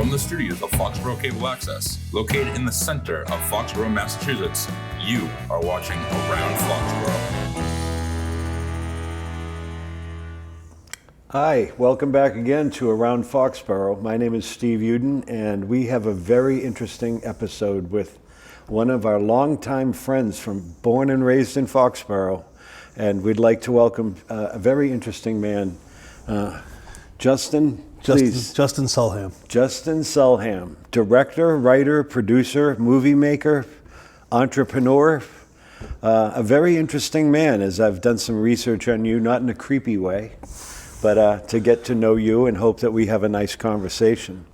From the studios of Foxboro Cable Access, located in the center of Foxborough, Massachusetts, you are watching Around Foxborough. Hi, welcome back again to Around Foxborough. My name is Steve Uden, and we have a very interesting episode with one of our longtime friends from born and raised in Foxborough. And we'd like to welcome a very interesting man, Justin Sulham. Justin Sulham, director, writer, producer, movie maker, entrepreneur. A very interesting man, as I've done some research on you, not in a creepy way, but to get to know you and hope that we have a nice conversation.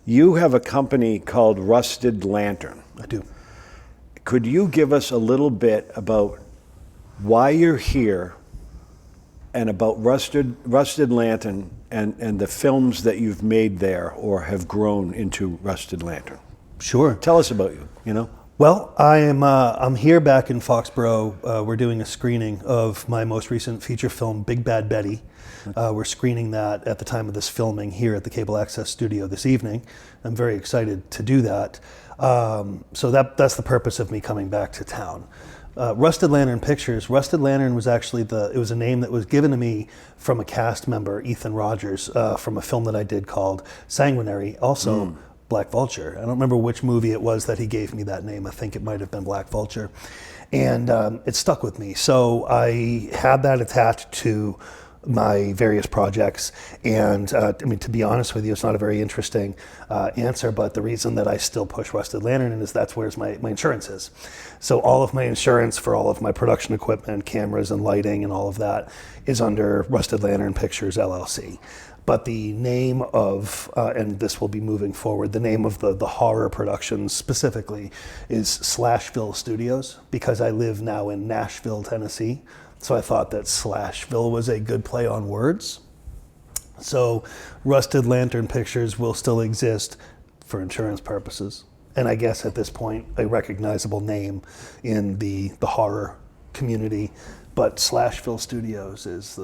You have a company called Rusted Lantern. I do. Could you give us a little bit about why you're here and about Rusted Lantern and the films that you've made there or have grown into Rusted Lantern? Sure. Tell us about you, Well, I'm here back in Foxborough. We're doing a screening of my most recent feature film, Big Bad Betty. We're screening that at the time of this filming here at the Cable Access studio this evening. I'm very excited to do that. So that's the purpose of me coming back to town. Rusted Lantern Pictures. Rusted Lantern was actually it was a name that was given to me from a cast member, Ethan Rogers, from a film that I did called Sanguinary, also Black Vulture. I don't remember which movie it was that he gave me that name. I think it might have been Black Vulture. And it stuck with me. So I had that attached to my various projects. And to be honest with you, it's not a very interesting answer, but the reason that I still push Rusted Lantern is that's where my insurance is. So all of my insurance for all of my production equipment, cameras and lighting and all of that is under Rusted Lantern Pictures, LLC. But the name of, and this will be moving forward, the name of the horror productions specifically is Slashville Studios, because I live now in Nashville, Tennessee. So I thought that Slashville was a good play on words. So Rusted Lantern Pictures will still exist for insurance purposes. And I guess at this point, a recognizable name in the horror community. But Slashville Studios is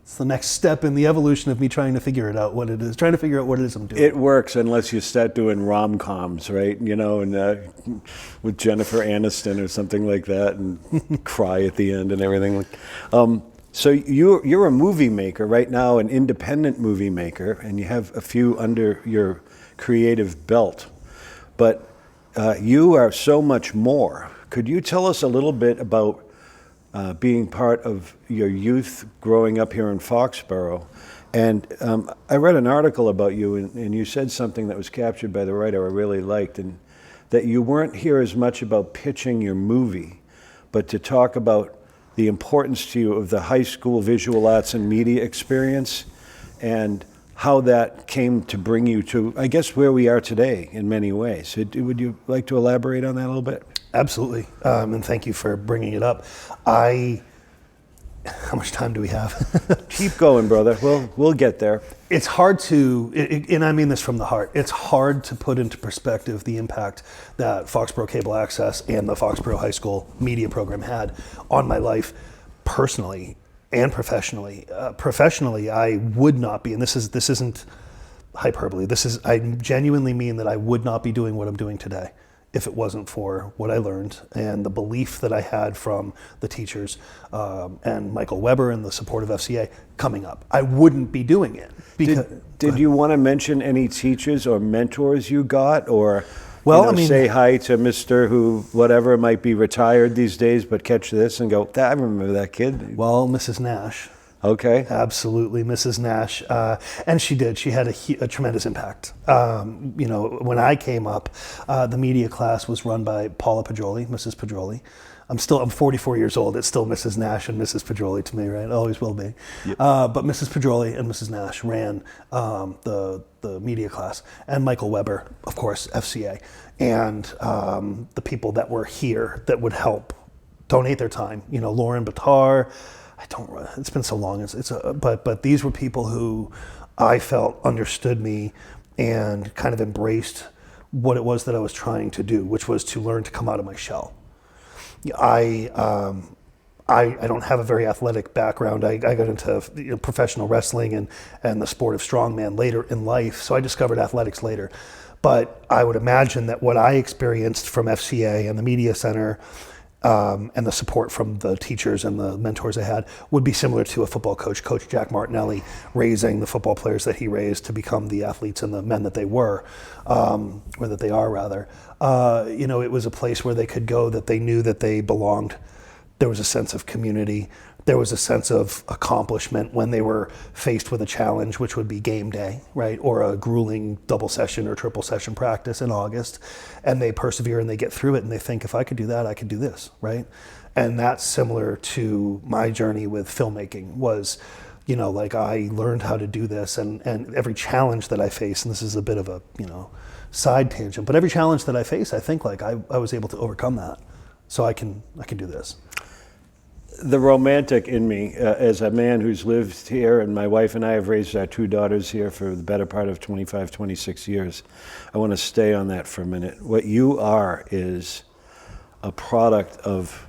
it's the next step in the evolution of me trying to figure it out what it is, I'm doing. It works unless you start doing rom-coms, right? And with Jennifer Aniston or something like that, and cry at the end and everything. So you're a movie maker right now, an independent movie maker, and you have a few under your creative belt. But you are so much more. Could you tell us a little bit about being part of your youth growing up here in Foxborough? And I read an article about you, and you said something that was captured by the writer I really liked, and that you weren't here as much about pitching your movie, but to talk about the importance to you of the high school visual arts and media experience and how that came to bring you to, I guess, where we are today in many ways. Would you like to elaborate on that a little bit? Absolutely, and thank you for bringing it up. How much time do we have? Keep going, brother. We'll get there. It's hard to, and I mean this from the heart, it's hard to put into perspective the impact that Foxboro Cable Access and the Foxborough High School media program had on my life personally and professionally. Professionally, I would not be, and this isn't hyperbole, I genuinely mean that I would not be doing what I'm doing today if it wasn't for what I learned and the belief that I had from the teachers and Michael Weber and the support of FCA coming up. I wouldn't be doing it. Did you want to mention any teachers or mentors you got, or say hi to Mr. who, whatever, might be retired these days, but catch this and go, I remember that kid? Well, Mrs. Nash. Okay. Absolutely, Mrs. Nash. And she did. She had a tremendous impact. When I came up, the media class was run by Paula Pedroli, Mrs. Pedroli. I'm 44 years old. It's still Mrs. Nash and Mrs. Pedroli to me, right? Always will be. Yep. But Mrs. Pedroli and Mrs. Nash ran the media class, and Michael Weber, of course, FCA, and the people that were here that would help donate their time. Lauren Batar. It's been so long. But these were people who I felt understood me and kind of embraced what it was that I was trying to do, which was to learn to come out of my shell. I I don't have a very athletic background. I got into professional wrestling and the sport of strongman later in life, so I discovered athletics later. But I would imagine that what I experienced from FCA and the Media Center and the support from the teachers and the mentors I had would be similar to a football coach, Coach Jack Martinelli, raising the football players that he raised to become the athletes and the men that they were, or that they are rather. It was a place where they could go that they knew that they belonged. There was a sense of community. There was a sense of accomplishment when they were faced with a challenge, which would be game day, right? Or a grueling double session or triple session practice in August. And they persevere and they get through it and they think, if I could do that, I could do this, right? And that's similar to my journey with filmmaking was, I learned how to do this and every challenge that I face, and this is a bit of a, side tangent, but every challenge that I face, I think I was able to overcome that. So I can do this. The romantic in me, as a man who's lived here, and my wife and I have raised our 2 daughters here for the better part of 25, 26 years, I want to stay on that for a minute. What you are is a product of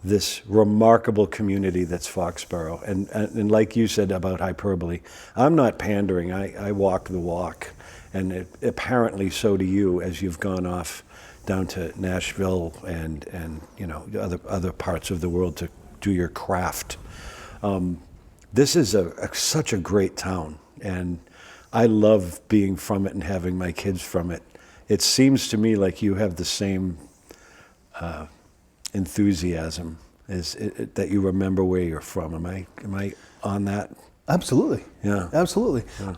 this remarkable community that's Foxborough. And like you said about hyperbole, I'm not pandering, I walk the walk. And apparently so do you as you've gone off down to Nashville and other parts of the world to do your craft. This is such a great town, and I love being from it and having my kids from it. It seems to me like you have the same enthusiasm that you remember where you're from. Am I on that? Absolutely. Yeah. Absolutely. Yeah.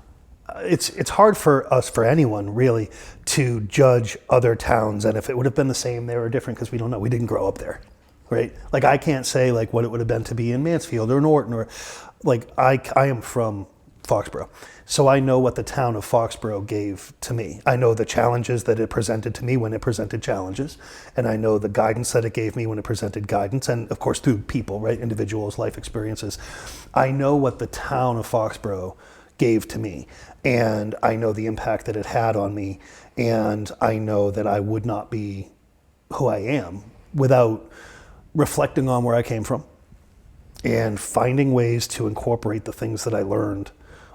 It's hard for us, for anyone really, to judge other towns, and if it would have been the same there or different, because we don't know. We didn't grow up there, right? I can't say what it would have been to be in Mansfield or Norton or I am from Foxborough, so I know what the town of Foxborough gave to me. I know the challenges that it presented to me when it presented challenges, and I know the guidance that it gave me when it presented guidance, and of course through people, right? Individuals, life experiences. I know what the town of Foxborough gave to me, and I know the impact that it had on me, and I know that I would not be who I am without reflecting on where I came from and finding ways to incorporate the things that I learned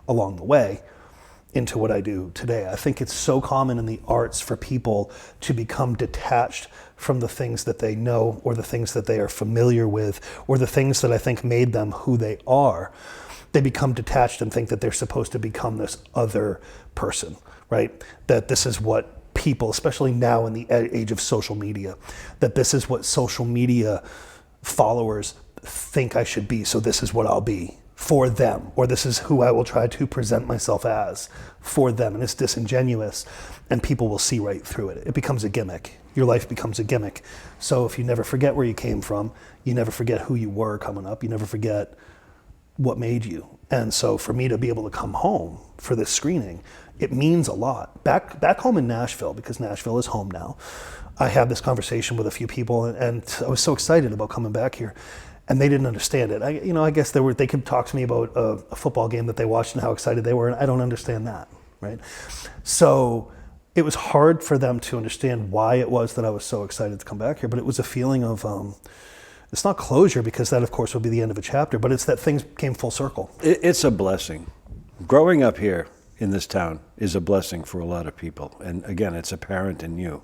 along the way into what I do today. I think it's so common in the arts for people to become detached from the things that they know or the things that they are familiar with or the things that I think made them who they are. They become detached and think that they're supposed to become this other person, right? That this is what people, especially now in the age of social media, that this is what social media followers think I should be, so this is what I'll be for them, or this is who I will try to present myself as for them, and it's disingenuous, and people will see right through it. It becomes a gimmick. Your life becomes a gimmick. So if you never forget where you came from, you never forget who you were coming up, you never forget what made you. And so for me to be able to come home for this screening, it means a lot. Back home in Nashville, because Nashville is home now, I had this conversation with a few people, and I was so excited about coming back here, and they didn't understand it. I guess they could talk to me about a football game that they watched and how excited they were, and I don't understand that, right? So it was hard for them to understand why it was that I was so excited to come back here, but it was a feeling of, it's not closure, because that of course would be the end of a chapter, but it's that things came full circle. It's a blessing. Growing up here in this town is a blessing for a lot of people. And again, it's apparent in you.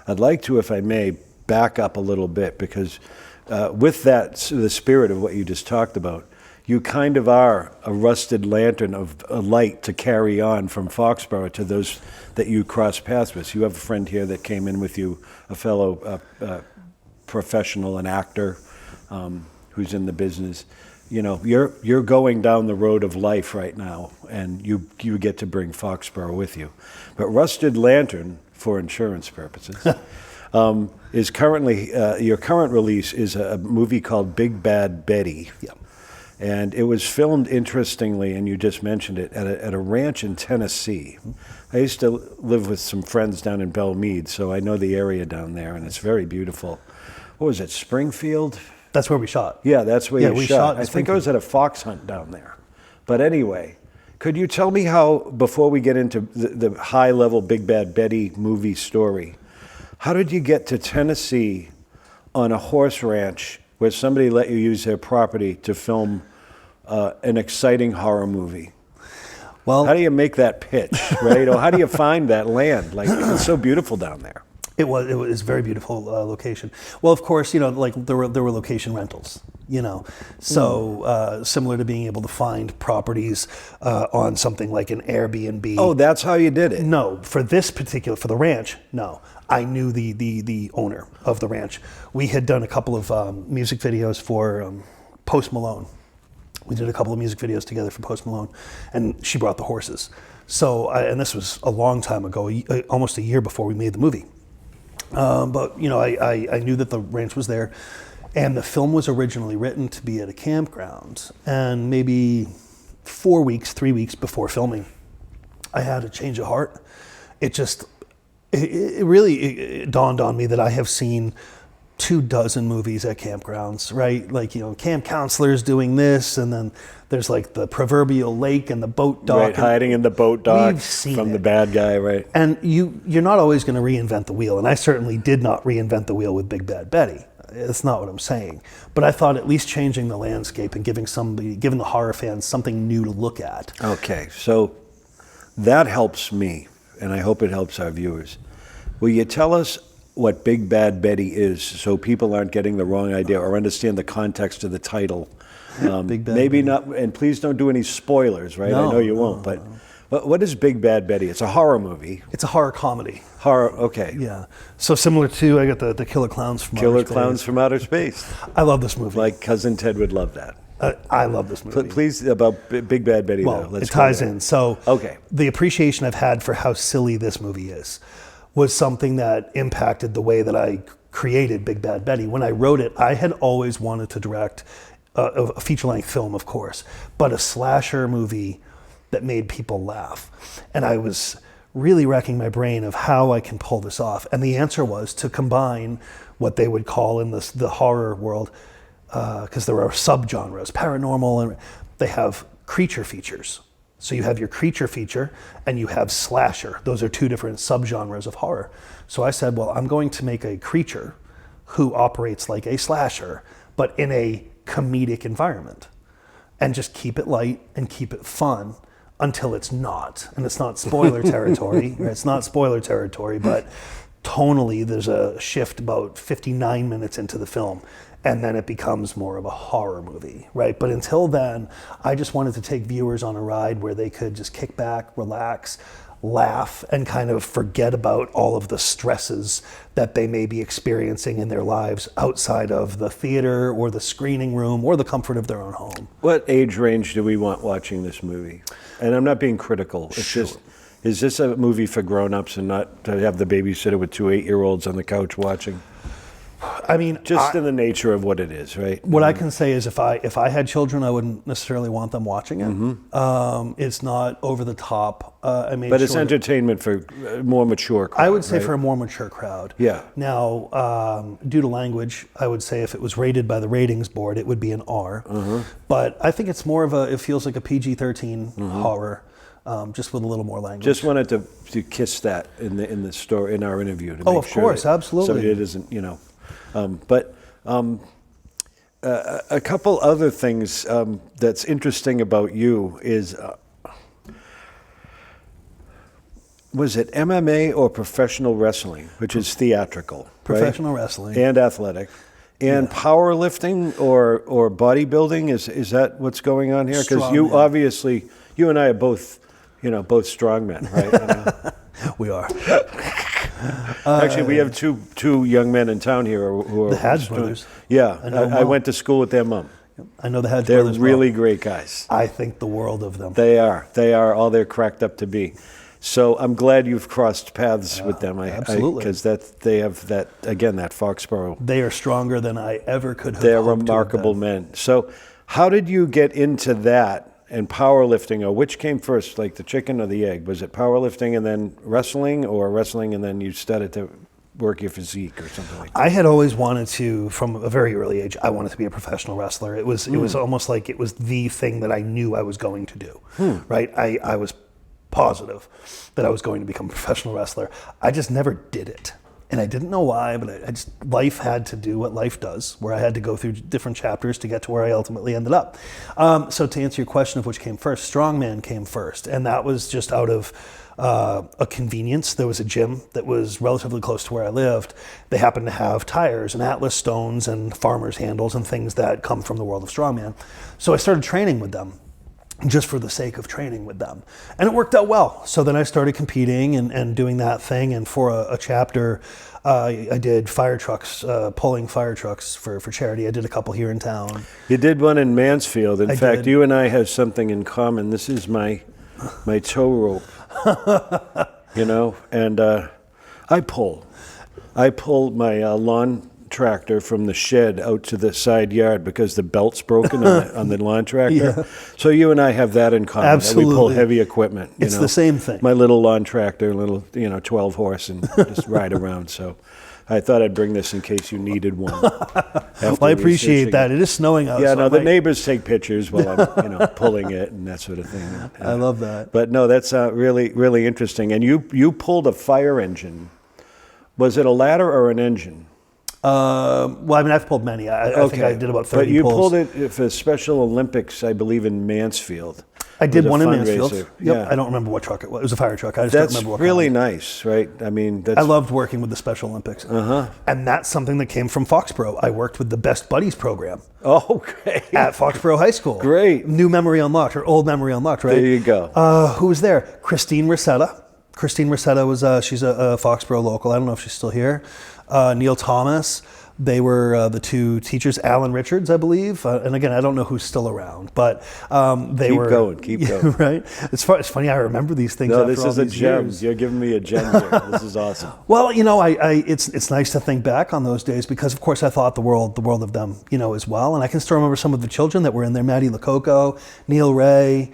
I'd like to, if I may, back up a little bit, because with that, the spirit of what you just talked about, you kind of are a rusted lantern of a light to carry on from Foxborough to those that you cross paths with. You have a friend here that came in with you, a fellow professional, an actor who's in the business. You know, you're going down the road of life right now, and you get to bring Foxborough with you. But Rusted Lantern, for insurance purposes, is currently your current release is a movie called Big Bad Betty. Yeah. And it was filmed, interestingly, and you just mentioned it, at a ranch in Tennessee. I used to live with some friends down in Belle Meade, so I know the area down there, and it's very beautiful. What was it, Springfield? That's where we shot. Yeah, that's where you shot. I think Springfield. I was at a fox hunt down there. But anyway, could you tell me how, before we get into the high-level Big Bad Betty movie story, how did you get to Tennessee on a horse ranch where somebody let you use their property to film an exciting horror movie. Well, How do you make that pitch, right? Or how do you find that land? Like, it's so beautiful down there. it was a very beautiful location. Well, of course, like there were location rentals, so similar to being able to find properties on something like an Airbnb. Oh, that's how you did it? No, for the ranch, no. I knew the owner of the ranch. We had done a couple of music videos for Post Malone. We did a couple of music videos together for Post Malone, and she brought the horses. So, and this was a long time ago, almost a year before we made the movie. But I knew that the ranch was there, and the film was originally written to be at a campground. And maybe 3 weeks before filming, I had a change of heart. It really dawned on me that I have seen 24 movies at campgrounds, right? Like, camp counselors doing this, and then there's like the proverbial lake and the boat dock. Right, hiding in the boat dock from the bad guy, right? And you're not always going to reinvent the wheel, and I certainly did not reinvent the wheel with Big Bad Betty. That's not what I'm saying. But I thought at least changing the landscape and giving the horror fans something new to look at. Okay, so that helps me, and I hope it helps our viewers. Will you tell us what Big Bad Betty is, so people aren't getting the wrong idea or understand the context of the title? Big Bad maybe Betty. not, and please don't do any spoilers, right? No, I know you won't, but what is Big Bad Betty? It's a horror movie. It's a horror comedy. Horror, okay. Yeah. So similar to, I got the Killer Clowns from Outer Space. Clowns from Outer Space. I love this movie. Like Cousin Ted would love that. I love this movie. Please, about Big Bad Betty, Well, though. Let's it ties go there. in. So Okay. the appreciation I've had for how silly this movie is was something that impacted the way that I created Big Bad Betty. When I wrote it, I had always wanted to direct a feature-length film, of course, but a slasher movie that made people laugh. And I was really racking my brain of how I can pull this off. And the answer was to combine what they would call in the horror world, because there are subgenres, paranormal, and they have creature features. So you have your creature feature and you have slasher. Those are two different subgenres of horror. So I said, well, I'm going to make a creature who operates like a slasher, but in a comedic environment, and just keep it light and keep it fun until it's not. And it's not spoiler territory. Right? It's not spoiler territory, but tonally there's a shift about 59 minutes into the film, and then it becomes more of a horror movie, right? But until then, I just wanted to take viewers on a ride where they could just kick back, relax, laugh, and kind of forget about all of the stresses that they may be experiencing in their lives outside of the theater or the screening room or the comfort of their own home. What age range do we want watching this movie? And I'm not being critical. It's just, is this a movie for grown-ups and not to have the babysitter with 2 8-year-olds on the couch watching? I mean, Just in the nature of what it is, right? what I can say is if I had children, I wouldn't necessarily want them watching it. It's not over the top. But it's entertainment for a more mature crowd, I would say right? for a more mature crowd. Yeah. Now, due to language, I would say if it was rated by the ratings board, it would be an R. But I think it's more of it feels like a PG-13 horror, just with a little more language. Just wanted to kiss that in the story, in our interview. To Oh, make of sure course, that absolutely. Somebody that isn't, a couple other things that's interesting about you is, was it MMA or professional wrestling, which is theatrical? Professional right? wrestling. And athletic. And powerlifting or bodybuilding, is that what's going on here? Because you Strongman. obviously, you and I are both strongmen, right? We are. Actually, we have two young men in town here who are The Hadge brothers. Yeah, know I Mom. went to school with their mom. I know the Hadge They're brothers well. really great guys. I think the world of them. They are all they're cracked up to be. So I'm glad you've crossed paths with them. Absolutely. Because they have that Foxborough. They are stronger than I ever could have They're hoped to have remarkable been. men. So how did you get into that and powerlifting, or which came first, like the chicken or the egg? Was it powerlifting and then wrestling, or wrestling and then you started to work your physique or something like that? I had always wanted to, from a very early age, I wanted to be a professional wrestler. It was almost like it was the thing that I knew I was going to do, right? I was positive that I was going to become a professional wrestler. I just never did it. And I didn't know why, but I just, life had to do what life does, where I had to go through different chapters to get to where I ultimately ended up. So to answer your question of which came first, strongman came first. And that was just out of a convenience. There was a gym that was relatively close to where I lived. They happened to have tires and Atlas stones and farmer's handles and things that come from the world of strongman. So I started training with them, just for the sake of training with them. And it worked out well. So then I started competing and doing that thing. And for a chapter, I did fire trucks, pulling fire trucks for charity. I did a couple here in town. You did one in Mansfield. In fact, did. you and I have something in common. This is my tow rope, and I pull my lawn tractor from the shed out to the side yard because the belt's broken on the lawn tractor. Yeah. So you and I have that in common. Absolutely. That we pull heavy equipment. It's the same thing. My little lawn tractor, 12 horse, and just ride around. So I thought I'd bring this in case you needed one. Well, I appreciate that. It is snowing out. Yeah, so no, the neighbors take pictures while I'm, pulling it and that sort of thing. I love that. But no, that's really, really interesting. And you pulled a fire engine. Was it a ladder or an engine? Well, I mean, I've pulled many. I think I did about 30 But you pulls. pulled it for Special Olympics, I believe, in Mansfield. I did It was one a in Mansfield. fundraiser. Yep. Yeah. I don't remember what truck it was. It was a fire truck. I just That's don't remember what really kind. nice, right? I mean, I loved working with the Special Olympics. And that's something that came from Foxborough. I worked with the Best Buddies program Okay. at Foxborough High School. Great. New memory unlocked, or old memory unlocked, right? There you go. Who was there? Christine Rosetta. Christine Rosetta was, she's a Foxborough local. I don't know if she's still here. Neil Thomas. They were the two teachers, Alan Richards, I believe. And again, I don't know who's still around, but they were... Keep going. Right? It's funny, I remember these things No, after this all is a these gem. years. You're giving me a gem here. This is awesome. Well, it's nice to think back on those days because, of course, I thought the world of them, as well. And I can still remember some of the children that were in there: Maddie Lococo, Neil Ray,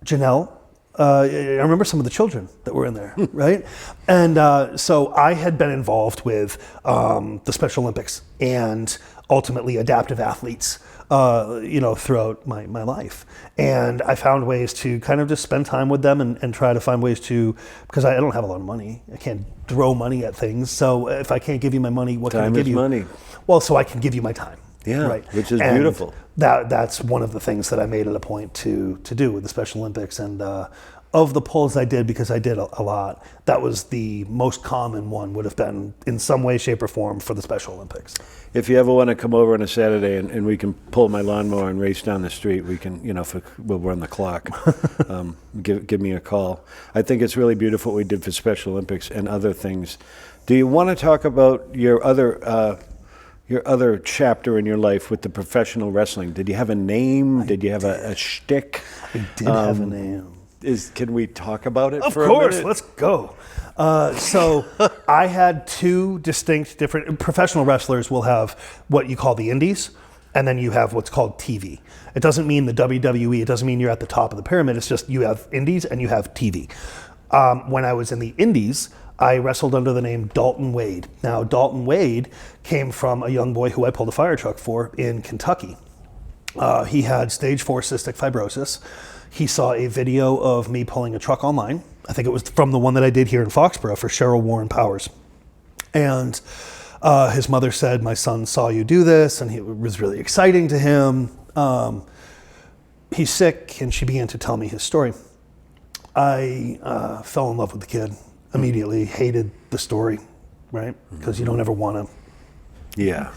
Janelle. I remember some of the children that were in there, right? And so I had been involved with the Special Olympics and ultimately adaptive athletes, throughout my life. And I found ways to kind of just spend time with them and try to find ways to, because I don't have a lot of money. I can't throw money at things. So if I can't give you my money, what can I give you? Time is money. Well, so I can give you my time. Yeah, right. Which is beautiful. That's one of the things that I made it a point to do with the Special Olympics. And of the pulls I did, because I did a lot, that was the most common one, would have been in some way, shape, or form for the Special Olympics. If you ever want to come over on a Saturday and we can pull my lawnmower and race down the street, we can, we'll run the clock. Give me a call. I think it's really beautiful what we did for Special Olympics and other things. Do you want to talk about your other chapter in your life with the professional wrestling? Did you have a name? Did you have a shtick? I did have a name. Can we talk about it Of for a course, minute? let's go. So I had two distinct different professional wrestlers will have what you call the indies, and then you have what's called TV. It doesn't mean the WWE. It doesn't mean you're at the top of the pyramid. It's just you have indies and you have TV. When I was in the indies, I wrestled under the name Dalton Wade. Now, Dalton Wade came from a young boy who I pulled a fire truck for in Kentucky. He had stage 4 cystic fibrosis. He saw a video of me pulling a truck online. I think it was from the one that I did here in Foxborough for Cheryl Warren Powers. And his mother said, "My son saw you do this," and it was really exciting to him. He's sick, and she began to tell me his story. I fell in love with the kid immediately, hated the story, right? Because you don't ever want to. Yeah.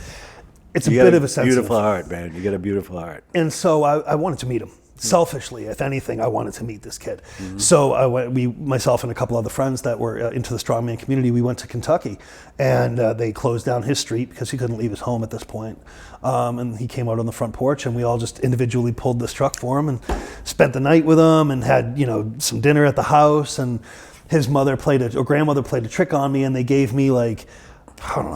It's a bit of a sensitive. Beautiful heart, man. You got a beautiful heart. And so I wanted to meet him. Selfishly, if anything, I wanted to meet this kid. Mm-hmm. So myself and a couple other friends that were into the strongman community, we went to Kentucky, and they closed down his street because he couldn't leave his home at this point. And he came out on the front porch, and we all just individually pulled this truck for him and spent the night with him, and had some dinner at the house. And his grandmother played a trick on me, and they gave me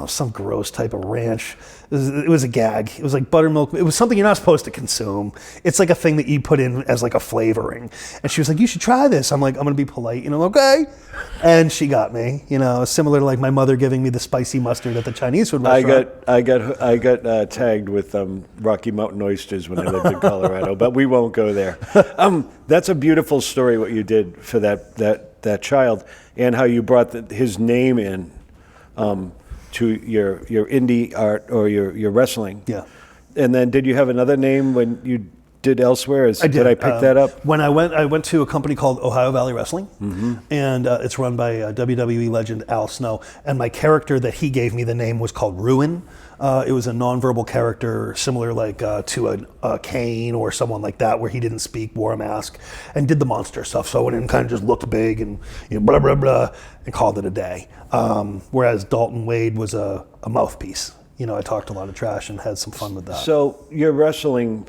some gross type of ranch. It was a gag. It was like buttermilk. It was something you're not supposed to consume. It's like a thing that you put in as like a flavoring. And she was like, "You should try this." I'm like, "I'm going to be polite, okay." And she got me, similar to like my mother giving me the spicy mustard at the Chinese food restaurant. I got tagged with Rocky Mountain oysters when I lived in Colorado, but we won't go there. That's a beautiful story what you did for that that child, and how you brought his name in to your indie art or your wrestling. Yeah. And then did you have another name when you did elsewhere? I did. Did I pick that up? When I went to a company called Ohio Valley Wrestling, and it's run by WWE legend Al Snow. And my character that he gave me the name was called Ruin. It was a nonverbal character, similar to a Kane or someone like that, where he didn't speak, wore a mask, and did the monster stuff. So I went in and kind of just looked big and blah blah blah, and called it a day. Whereas Dalton Wade was a mouthpiece. I talked a lot of trash and had some fun with that. So your wrestling,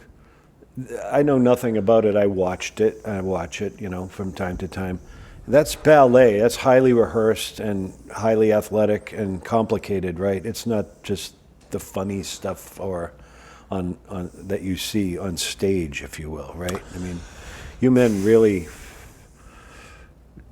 I know nothing about it. I watched it. I watch it, from time to time. That's ballet. That's highly rehearsed and highly athletic and complicated, right? It's not just the funny stuff or on that you see on stage, if you will, right? I mean, you men really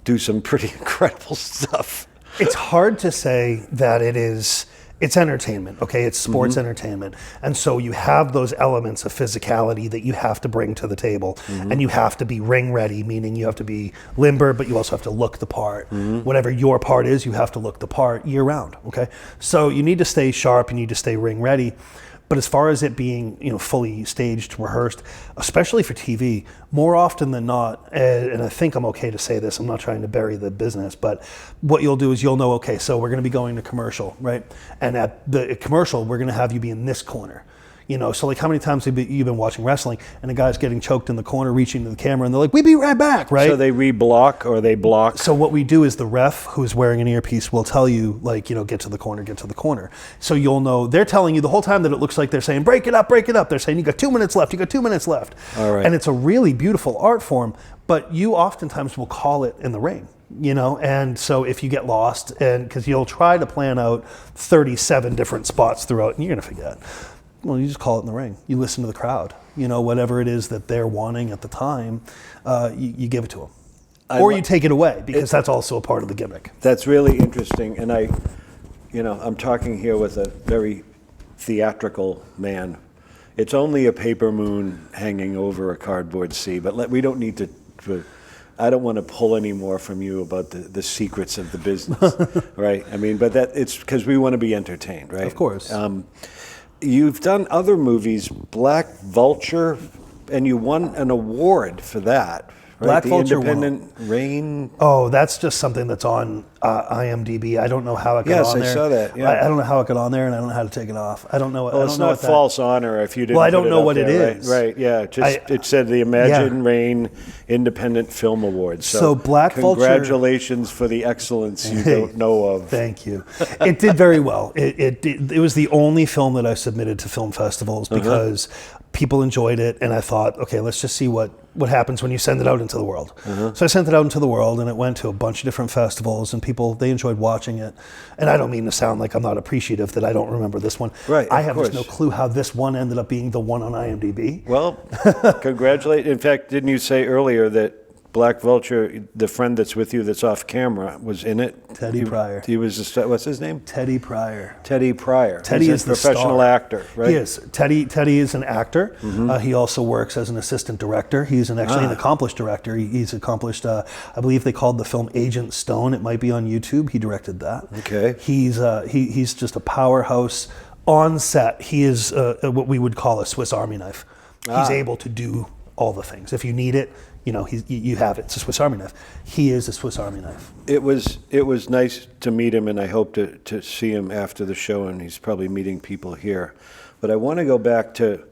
do some pretty incredible stuff. It's hard to say that it's entertainment, okay? It's sports entertainment. And so you have those elements of physicality that you have to bring to the table. And you have to be ring ready, meaning you have to be limber, but you also have to look the part. Whatever your part is, you have to look the part year round, okay? So you need to stay sharp, you need to stay ring ready. But as far as it being, fully staged, rehearsed, especially for TV, more often than not, and I think I'm okay to say this, I'm not trying to bury the business, but what you'll do is you'll know, okay, so we're going to be going to commercial, right? And at the commercial, we're going to have you be in this corner. So like how many times have you been watching wrestling and a guy's getting choked in the corner, reaching to the camera, and they're like, "We'll be right back," right? So they reblock or they block? So what we do is the ref who's wearing an earpiece will tell you, get to the corner, get to the corner. So you'll know, they're telling you the whole time that it looks like they're saying, break it up. They're saying, you got 2 minutes left, All right. And it's a really beautiful art form, but you oftentimes will call it in the ring. And so if you get lost, and because you'll try to plan out 37 different spots throughout, and you're going to forget. Well, you just call it in the ring. You listen to the crowd. Whatever it is that they're wanting at the time, you give it to them. Or you take it away, because that's also a part of the gimmick. That's really interesting. And I'm talking here with a very theatrical man. It's only a paper moon hanging over a cardboard sea, but we don't need to I don't want to pull any more from you about the secrets of the business, right? I mean, but it's because we want to be entertained, right? Of course. You've done other movies, Black Vulture, and you won an award for that. Right? Black the Vulture Independent Rain. Oh, that's just something that's on IMDb. I don't know how it got on there. Yes, I saw that. Yeah. I don't know how it got on there, and I don't know how to take it off. I don't know. Well, it's not false honor if you didn't. Well, I don't put it know up what there, it is. Right. Yeah. It said the Imagine Rain Independent Film Award. So Black Vulture. Congratulations for the excellence you don't know of. Thank you. It did very well. It was the only film that I submitted to film festivals because people enjoyed it, and I thought, okay, let's just see what happens when you send it out into the world. So I sent it out into the world, and it went to a bunch of different festivals, and people, they enjoyed watching it. And I don't mean to sound like I'm not appreciative that I don't remember this one. Right, I have just no clue how this one ended up being the one on IMDb. Well, congratulate. In fact, didn't you say earlier that Black Vulture, the friend that's with you that's off camera, was in it? Teddy Pryor. He was, what's his name? Teddy Pryor. Teddy Pryor. Teddy is a professional actor, right? He is. Teddy is an actor. He also works as an assistant director. He's actually an accomplished director. He's accomplished, I believe they called the film Agent Stone. It might be on YouTube. He directed that. Okay. He's just a powerhouse on set. He is what we would call a Swiss Army knife. He's able to do all the things. If you need it, you have it. It's a Swiss Army knife. He is a Swiss Army knife. It was nice to meet him, and I hope to see him after the show, and he's probably meeting people here. But I want to go back to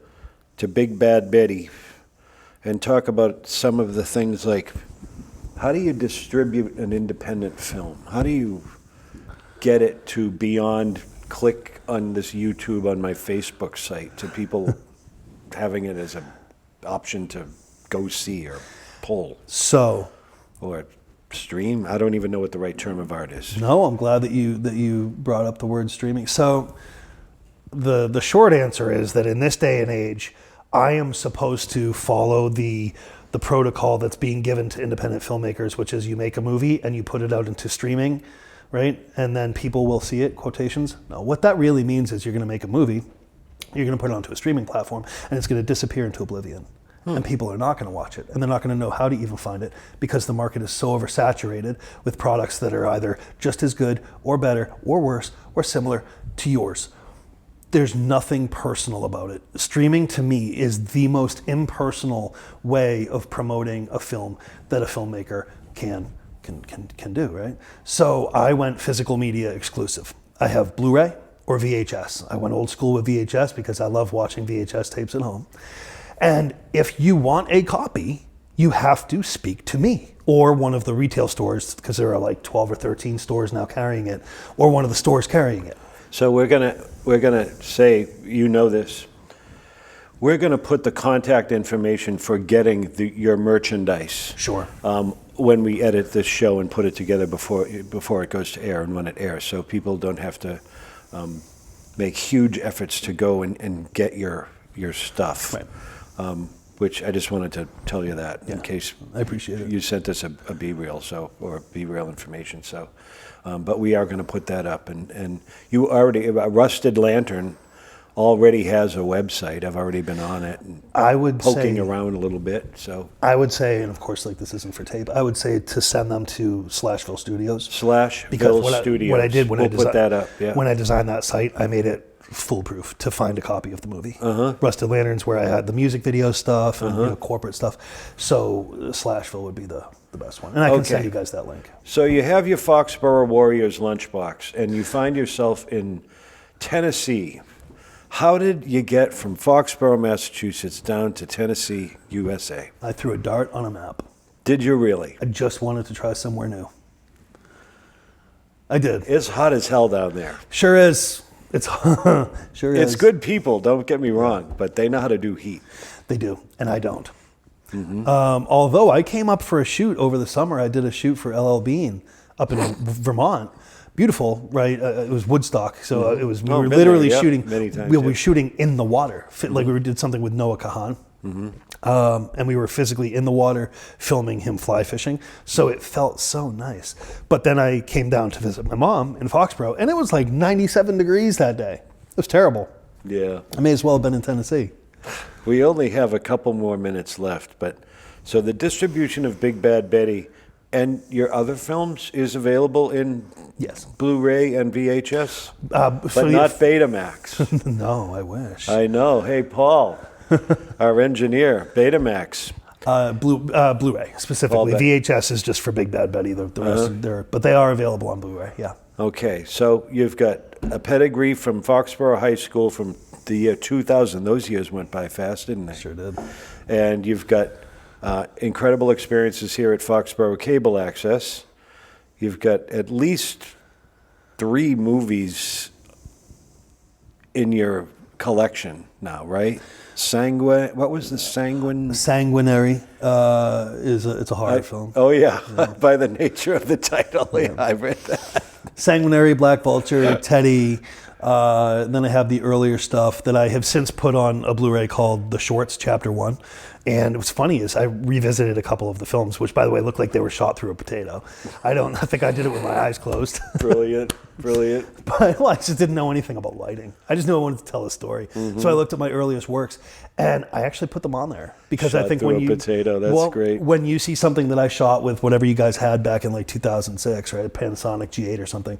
Big Bad Betty and talk about some of the things like, how do you distribute an independent film? How do you get it to beyond click on this YouTube on my Facebook site to people having it as an option to go see or pull or stream? I don't even know what the right term of art is. No, I'm glad that you brought up the word streaming. So the short answer is that in this day and age, I am supposed to follow the protocol that's being given to independent filmmakers, which is you make a movie and you put it out into streaming, right? And then people will see it, quotations. No, what that really means is you're going to make a movie, you're going to put it onto a streaming platform, and it's going to disappear into oblivion. and people are not going to watch it, and they're not going to know how to even find it because the market is so oversaturated with products that are either just as good or better or worse or similar to yours. There's nothing personal about it. Streaming to me is the most impersonal way of promoting a film that a filmmaker can do, right? So I went physical media exclusive. I have Blu-ray or VHS. I went old school with VHS because I love watching VHS tapes at home. And if you want a copy, you have to speak to me or one of the retail stores, because there are like 12 or 13 stores now carrying it, or one of the stores carrying it. So we're gonna say, you know this, we're gonna put the contact information for getting your merchandise. Sure. When we edit this show and put it together before it goes to air and when it airs, so people don't have to make huge efforts to go and get your stuff. Right. Which I just wanted to tell you that in case I appreciate it. You sent us a B-reel, or B-reel information. So, but we are going to put that up, and you already Rusted Lantern already has a website. I've already been on it and I would poking say, around a little bit. So I would say, and of course, like this isn't for tape, I would say to send them to /Ville Studios. /Ville Studios. What I did when we'll put that up. Yeah. When I designed that site, I made it foolproof to find a copy of the movie. Uh-huh. Rusted Lantern's where I had the music video stuff and corporate stuff. So /Ville would be the best one. And I can send you guys that link. So you have your Foxborough Warriors lunchbox, and you find yourself in Tennessee. How did you get from Foxborough, Massachusetts down to Tennessee, USA? I threw a dart on a map. Did you really? I just wanted to try somewhere new. I did. It's hot as hell down there. Sure is. It's sure is. It's good people, don't get me wrong, but they know how to do heat. They do, and I don't. Mm-hmm. Although I came up for a shoot over the summer, I did a shoot for LL Bean up in Vermont. Beautiful, right? It was Woodstock, so it was. We were literally shooting. Many times, we were shooting in the water, like we did something with Noah Kahan. And we were physically in the water filming him fly fishing. So it felt so nice. But then I came down to visit my mom in Foxborough, and it was like 97 degrees that day. It was terrible. Yeah. I may as well have been in Tennessee. We only have a couple more minutes left, but so the distribution of Big Bad Betty and your other films is available in Blu-ray and VHS, but not Betamax. No, I wish. I know. Hey, Paul. Our engineer, Betamax. Blu-ray specifically. VHS is just for Big Bad Betty. The rest, but they are available on Blu-ray. Yeah. Okay, so you've got a pedigree from Foxborough High School from the year 2000. Those years went by fast, didn't they? Sure did. And you've got incredible experiences here at Foxboro Cable Access. You've got at least 3 movies in your collection now, right? What was the Sanguine? Sanguinary it's a horror film. Oh yeah. By the nature of the title, I read that. Sanguinary, Black Vulture, Teddy. Then I have the earlier stuff that I have since put on a Blu-ray called The Shorts, Chapter 1. And what's funny is I revisited a couple of the films, which, by the way, looked like they were shot through a potato. I think I did it with my eyes closed. Brilliant. But I just didn't know anything about lighting. I just knew I wanted to tell a story. Mm-hmm. So I looked at my earliest works, and I actually put them on there because shot I think when you potato, that's great. When you see something that I shot with whatever you guys had back in like 2006, right, a Panasonic G8 or something,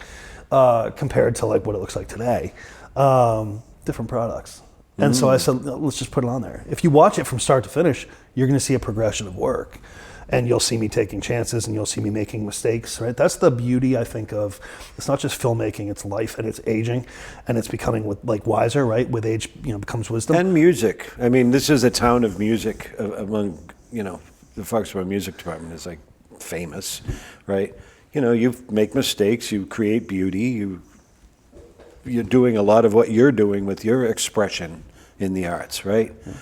compared to like what it looks like today, different products. And so I said, let's just put it on there. If you watch it from start to finish, you're going to see a progression of work. And you'll see me taking chances and you'll see me making mistakes, right? That's the beauty, I think, of, it's not just filmmaking, it's life and it's aging and it's becoming wiser, right? With age, becomes wisdom. And music. I mean, this is a town of music among, the Foxborough Music Department is like famous, right? You make mistakes, you create beauty, you're doing a lot of what you're doing with your expression in the arts, right? Yeah.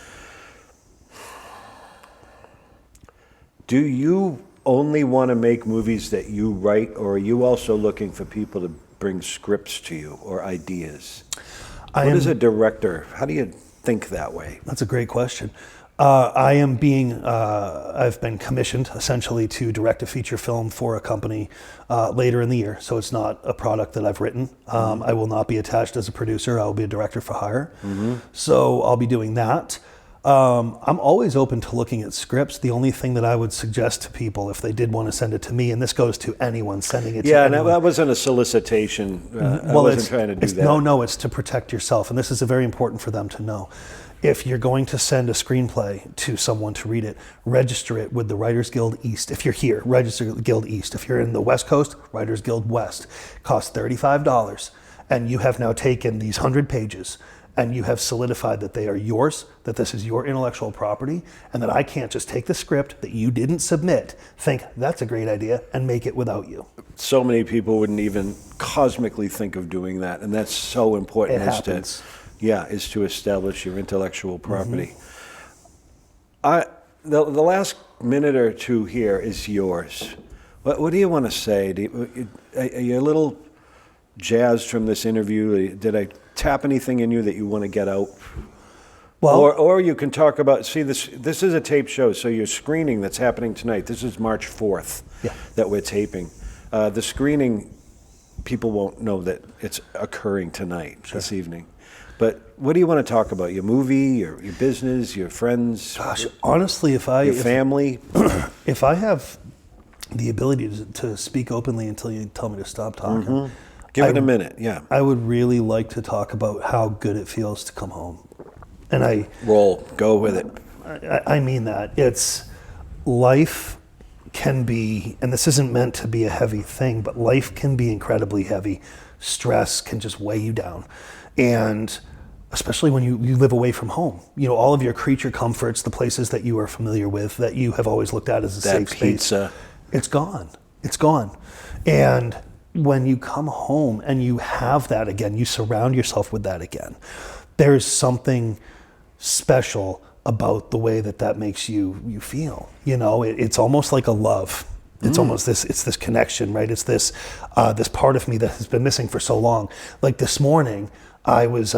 Do you only want to make movies that you write, or are you also looking for people to bring scripts to you or ideas? What is a director? How do you think that way? That's a great question. I've been commissioned essentially to direct a feature film for a company later in the year. So it's not a product that I've written. I will not be attached as a producer. I will be a director for hire. Mm-hmm. So I'll be doing that. I'm always open to looking at scripts. The only thing that I would suggest to people, if they did want to send it to me, and this goes to anyone sending it to anyone. Yeah, that wasn't a solicitation. I wasn't trying to do that. No, it's to protect yourself. And this is very important for them to know. If you're going to send a screenplay to someone to read it, register it with the Writers Guild East. If you're here, register Guild East. If you're in the West Coast, Writers Guild West. It costs $35. And you have now taken these 100 pages and you have solidified that they are yours, that this is your intellectual property, and that I can't just take the script that you didn't submit, think that's a great idea, and make it without you. So many people wouldn't even cosmically think of doing that, and that's so important. It happens. Is to establish your intellectual property. The last minute or two here is yours. What do you want to say? Are you a little jazzed from this interview? Did I tap anything in you that you want to get out? Well, or you can talk about, this is a tape show, so your screening that's happening tonight, this is March 4th that we're taping. The screening, people won't know that it's occurring tonight, this evening. But what do you want to talk about? Your movie, your business, your friends? Gosh, honestly, your family? If I have the ability to speak openly until you tell me to stop talking. Give it a minute, yeah. I would really like to talk about how good it feels to come home. And go with it. I mean that. It's life can be, and this isn't meant to be a heavy thing, but life can be incredibly heavy. Stress can just weigh you down. And especially when you live away from home, all of your creature comforts, the places that you are familiar with, that you have always looked at as a safe space. Pizza. It's gone. It's gone. And when you come home and you have that again, you surround yourself with that again, there's something special about the way that makes you feel. It's almost like a love. It's almost this connection, right? It's this part of me that has been missing for so long. Like this morning, I was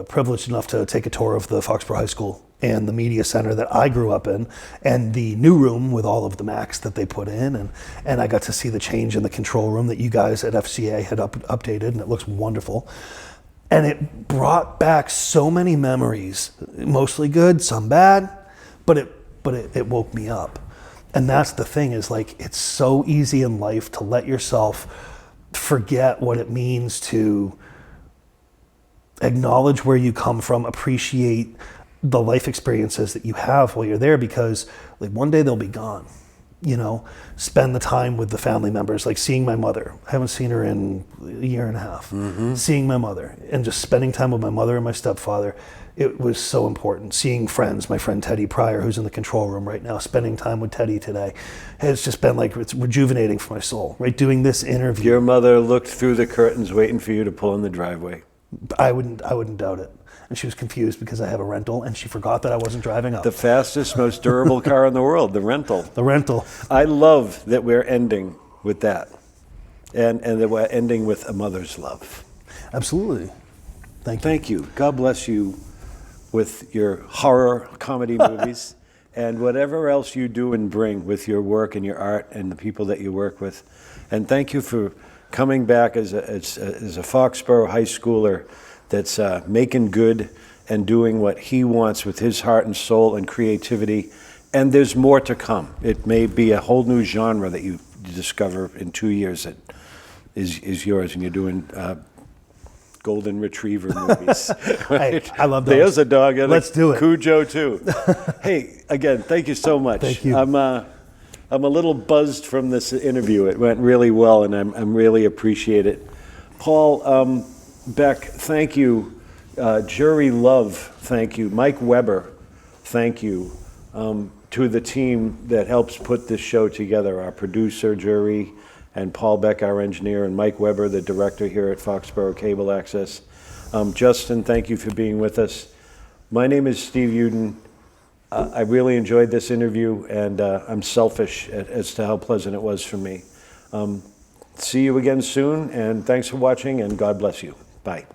privileged enough to take a tour of the Foxborough High School and the media center that I grew up in, and the new room with all of the Macs that they put in, and I got to see the change in the control room that you guys at FCA had updated, and it looks wonderful. And it brought back so many memories, mostly good, some bad, but it woke me up. And that's the thing, is like, it's so easy in life to let yourself forget what it means to acknowledge where you come from, appreciate the life experiences that you have while you're there, because like one day they'll be gone. Spend the time with the family members, like seeing my mother. I haven't seen her in a year and a half. Seeing my mother and just spending time with my mother and my stepfather, it was so important. Seeing friends, my friend Teddy Pryor, who's in the control room right now, spending time with Teddy today, has just been like, it's rejuvenating for my soul, right? Doing this interview. Your mother looked through the curtains waiting for you to pull in the driveway. I wouldn't doubt it. And she was confused because I have a rental, and she forgot that I wasn't driving up. The fastest, most durable car in the world, the rental. The rental. I love that we're ending with that, and that we're ending with a mother's love. Absolutely. Thank you. Thank you. God bless you with your horror comedy movies and whatever else you do and bring with your work and your art and the people that you work with. And thank you for coming back as a Foxborough high schooler that's making good and doing what he wants with his heart and soul and creativity. And there's more to come. It may be a whole new genre that you discover in 2 years that is yours, and you're doing golden retriever movies. Right? Hey, I love those. There's a dog. And let's do it. Cujo too. Hey, again, thank you so much. Thank you. I'm a little buzzed from this interview. It went really well, and I'm really appreciate it. Paul, Beck, thank you. Jury Love, thank you. Mike Weber, thank you. To the team that helps put this show together, our producer, Jury, and Paul Beck, our engineer, and Mike Weber, the director here at Foxboro Cable Access. Justin, thank you for being with us. My name is Steve Uden. I really enjoyed this interview, and I'm selfish as to how pleasant it was for me. See you again soon, and thanks for watching, and God bless you. Bye.